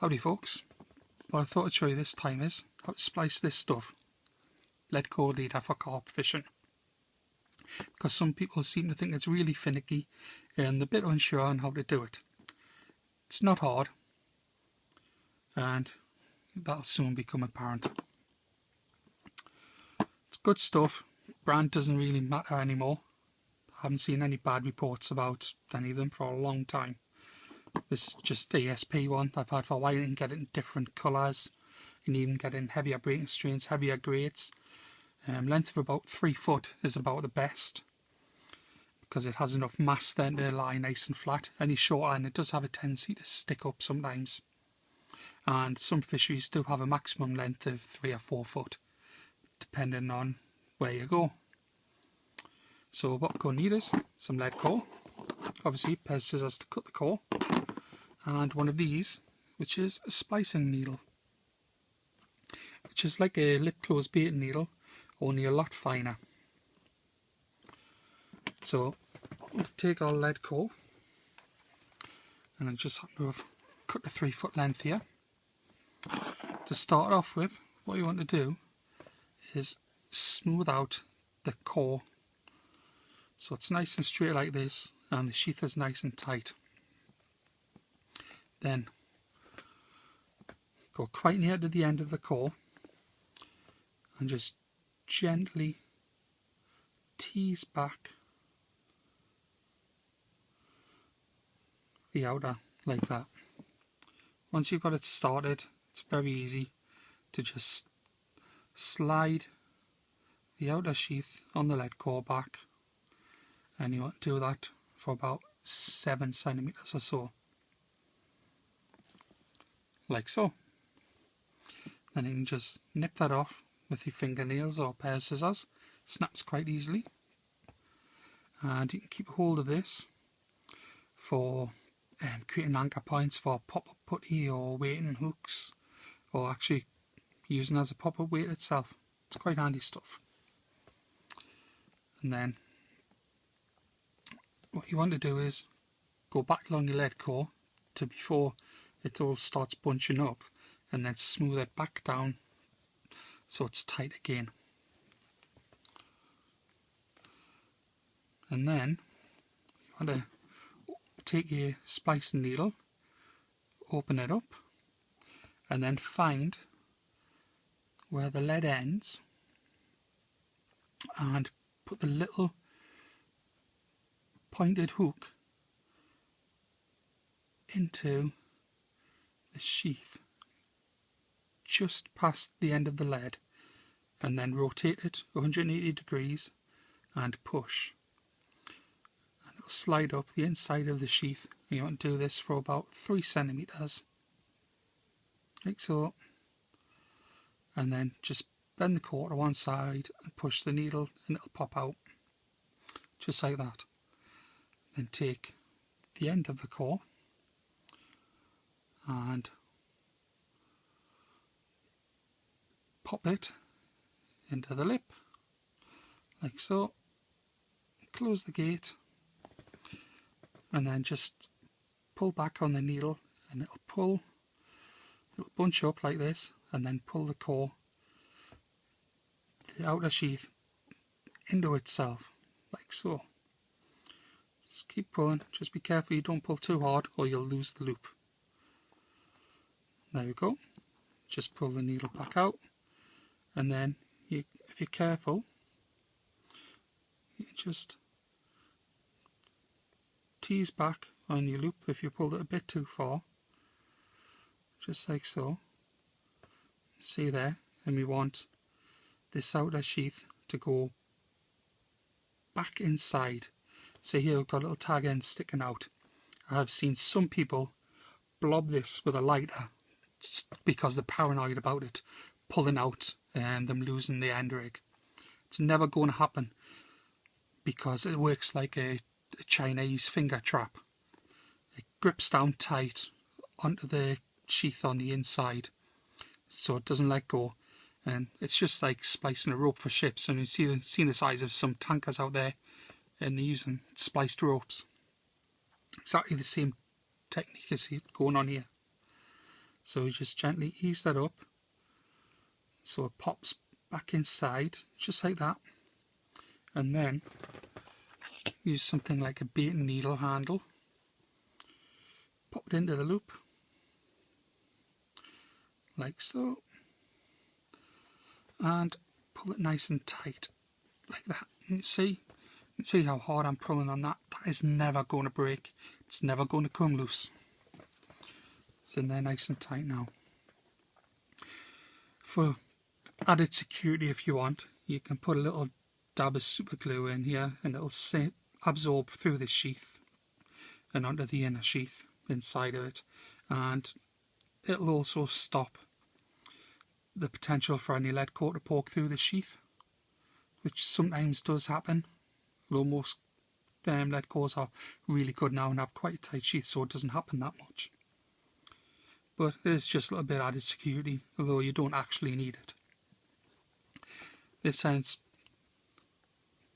Howdy folks, what I thought I'd show you this time is how to splice this stuff, Leadcore leader for carp fishing. Because some people seem to think it's really finicky and they're a bit unsure on how to do it. It's not hard, and that'll soon become apparent. It's good stuff, brand doesn't really matter anymore. I haven't seen any bad reports about any of them for a long time. This is just the ESP one I've had for a while. You can get it in different colours. You can even get it in heavier breaking strains, heavier grades. Length of about 3 foot is about the best, because it has enough mass then to lie nice and flat. Any shorter and it does have a tendency to stick up sometimes. And some fisheries do have a maximum length of 3 or 4 foot, depending on where you go. So what we're going to need is some Leadcore, obviously a pair of scissors to cut the core, and one of these, which is a splicing needle, which is like a lip closed baiting needle, only a lot finer. So we'll take our Leadcore, and I just happen to have cut a 3 foot length here. To start off with, what you want to do is smooth out the core so it's nice and straight like this, and the sheath is nice and tight. Then go quite near to the end of the core and just gently tease back the outer like that. Once you've got it started, it's very easy to just slide the outer sheath on the Leadcore back, and you want to do that for about 7 centimeters or so, like so. Then you can just nip that off with your fingernails or a pair of scissors. Snaps quite easily, and you can keep hold of this for creating anchor points for pop-up putty or weighting hooks, or actually using as a pop-up weight itself. It's quite handy stuff. And then what you want to do is go back along your Leadcore to before it all starts bunching up, and then smooth it back down so it's tight again. And then you want to take your splicing needle, open it up, and then find where the lead ends and put the little pointed hook into the sheath just past the end of the lead, and then rotate it 180 degrees and push, and it'll slide up the inside of the sheath. And you want to do this for about 3 centimeters, like so, and then just bend the core to one side and push the needle and it'll pop out just like that. Then take the end of the core and pop it into the lip, like so. Close the gate, and then just pull back on the needle, and it'll bunch up like this, and then pull the core, the outer sheath, into itself, like so. Just keep pulling, just be careful you don't pull too hard or you'll lose the loop. There we go. Just pull the needle back out, and then if you're careful, you just tease back on your loop if you pulled it a bit too far, just like so. See there? And we want this outer sheath to go back inside. See here, we've got a little tag end sticking out. I've seen some people blob this with a lighter because they're paranoid about it pulling out and them losing the end rig. It's never going to happen, because it works like a Chinese finger trap. It grips down tight onto the sheath on the inside, so it doesn't let go. And it's just like splicing a rope for ships. And you've seen the size of some tankers out there, and they're using spliced ropes. Exactly the same technique as going on here. So you just gently ease that up so it pops back inside, just like that. And then use something like a baiting needle handle, pop it into the loop like so, and pull it nice and tight like that. You can see how hard I'm pulling on that. That is never going to break. It's never going to come loose. It's in there nice and tight now. For added security, if you want, you can put a little dab of super glue in here and it'll absorb through this sheath and onto the inner sheath inside of it, and it'll also stop the potential for any lead core to poke through the sheath, which sometimes does happen, although most lead cores are really good now and have quite a tight sheath, so it doesn't happen that much. But it's just a little bit added security, although you don't actually need it. This ends,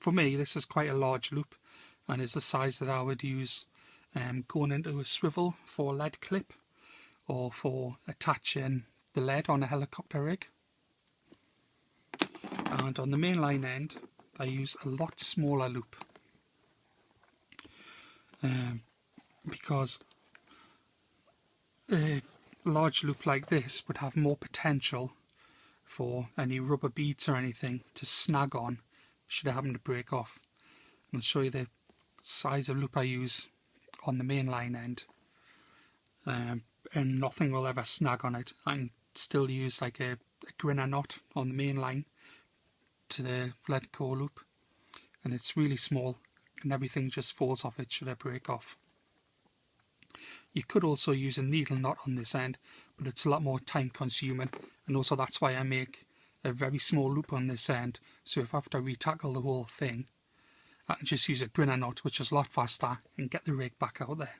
for me, this is quite a large loop and is the size that I would use going into a swivel for a lead clip or for attaching the lead on a helicopter rig. And on the mainline end I use a lot smaller loop because a large loop like this would have more potential for any rubber beads or anything to snag on should it happen to break off. I'll show you the size of loop I use on the mainline end, and nothing will ever snag on it. I can still use like a grinner knot on the mainline to the lead core loop, and it's really small and everything just falls off it should it break off. You could also use a needle knot on this end, but it's a lot more time consuming, and also that's why I make a very small loop on this end, so if I have to retackle the whole thing I can just use a grinner knot, which is a lot faster, and get the rig back out there.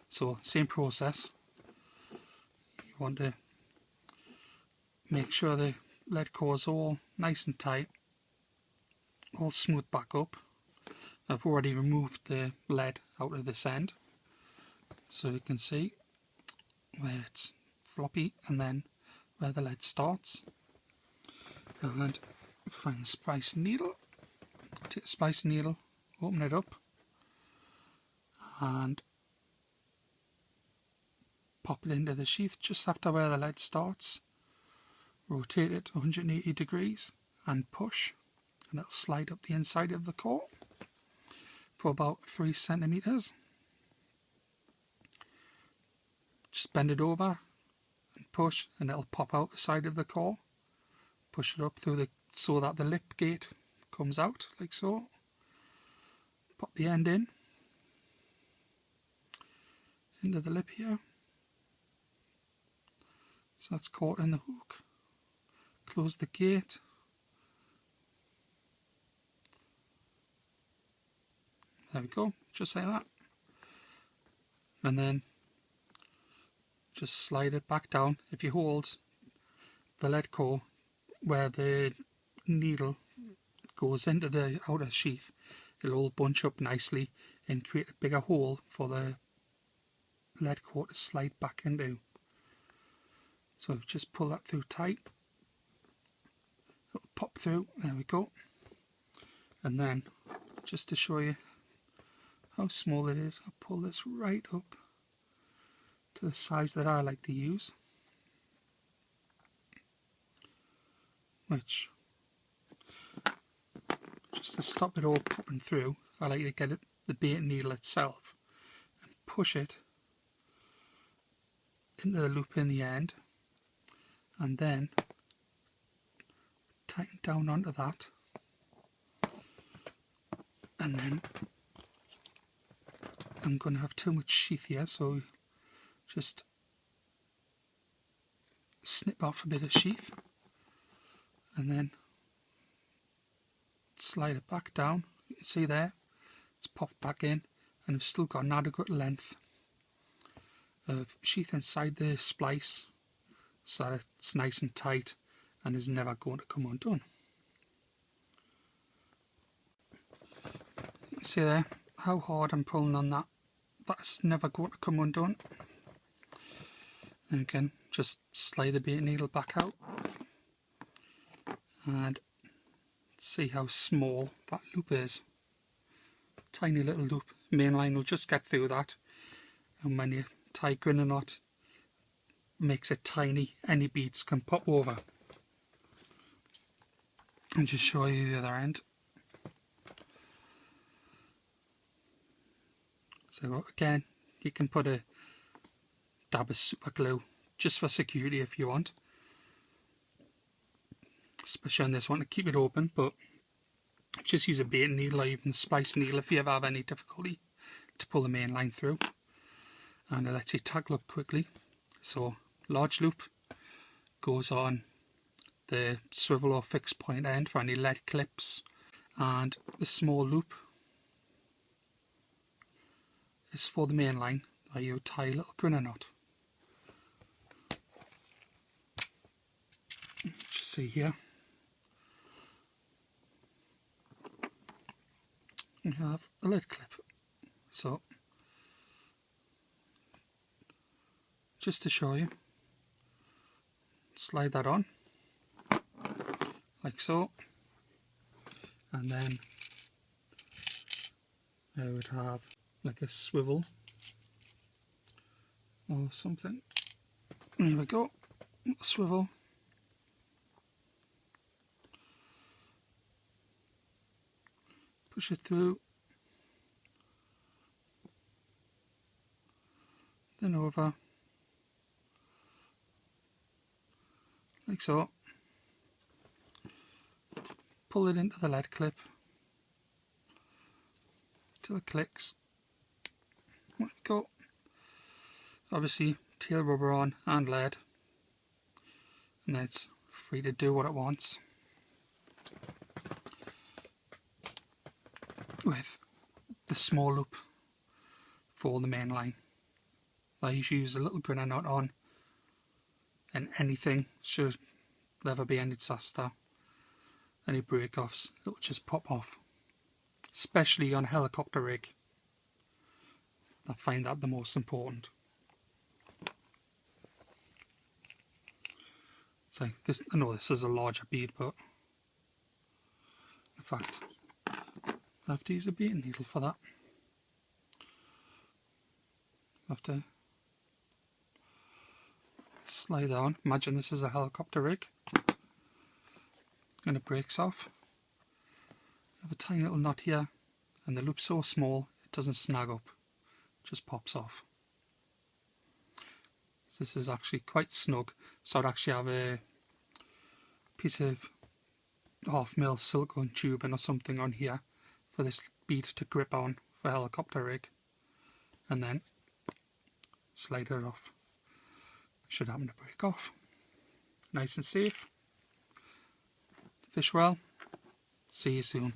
So same process. You want to make sure the lead core is all nice and tight, all smooth back up. I've already removed the lead out of this end, so you can see where it's floppy and then where the lead starts. And find the splice needle, take the splice needle, open it up and pop it into the sheath just after where the lead starts. Rotate it 180 degrees and push, and it'll slide up the inside of the core for about 3 centimeters. Just bend it over and push, and it'll pop out the side of the core. Push it up through the so that the lip gate comes out like so. Pop the end in into the lip here, so that's caught in the hook. Close the gate. There we go, just like that. And then just slide it back down. If you hold the lead core where the needle goes into the outer sheath, it'll all bunch up nicely and create a bigger hole for the lead core to slide back into. So just pull that through tight. It'll pop through, there we go. And then, just to show you how small it is, I'll pull this right up to the size that I like to use, which, just to stop it all popping through, I like to get it, the bait needle itself, and push it into the loop in the end, and then tighten down onto that, and then I'm going to have too much sheath here, so just snip off a bit of sheath and then slide it back down. You can see there it's popped back in, and I've still got an adequate length of sheath inside the splice so that it's nice and tight and is never going to come undone. You can see there how hard I'm pulling on that. That's never going to come undone. And again, just slide the bait needle back out and see how small that loop is. Tiny little loop. Mainline will just get through that, and when you tie grinner knot, makes it tiny, any beads can pop over. I'll just show you the other end. So again, you can put a dab of super glue just for security if you want, especially on this one to keep it open, but just use a baiting needle or even a splice needle if you ever have any difficulty to pull the main line through. And it lets you tackle up quickly. So large loop goes on the swivel or fixed point end for any lead clips, and the small loop is for the main line where you tie a little grinner knot. Just see here, we have a lead clip. So just to show you, slide that on like so, and then I would have like a swivel or something. There we go, swivel. Push it through, then over, like so. Pull it into the lead clip till it clicks. There we go. Obviously tail rubber on and lead, and then it's free to do what it wants with the small loop for the main line. I usually use a little grinner knot on, and anything should never be any disaster. Any break offs, it'll just pop off, especially on a helicopter rig. I find that the most important. So this, I know this is a larger bead, but in fact I have to use a baiting needle for that. I have to slide on. Imagine this is a helicopter rig and it breaks off. I have a tiny little knot here, and the loop's so small it doesn't snag up, it just pops off. So this is actually quite snug, so I'd actually have a piece of 1/2 mil silicone tubing or something on here for this bead to grip on for a helicopter rig, and then slide it off. Should happen to break off. Nice and safe. Fish well. See you soon.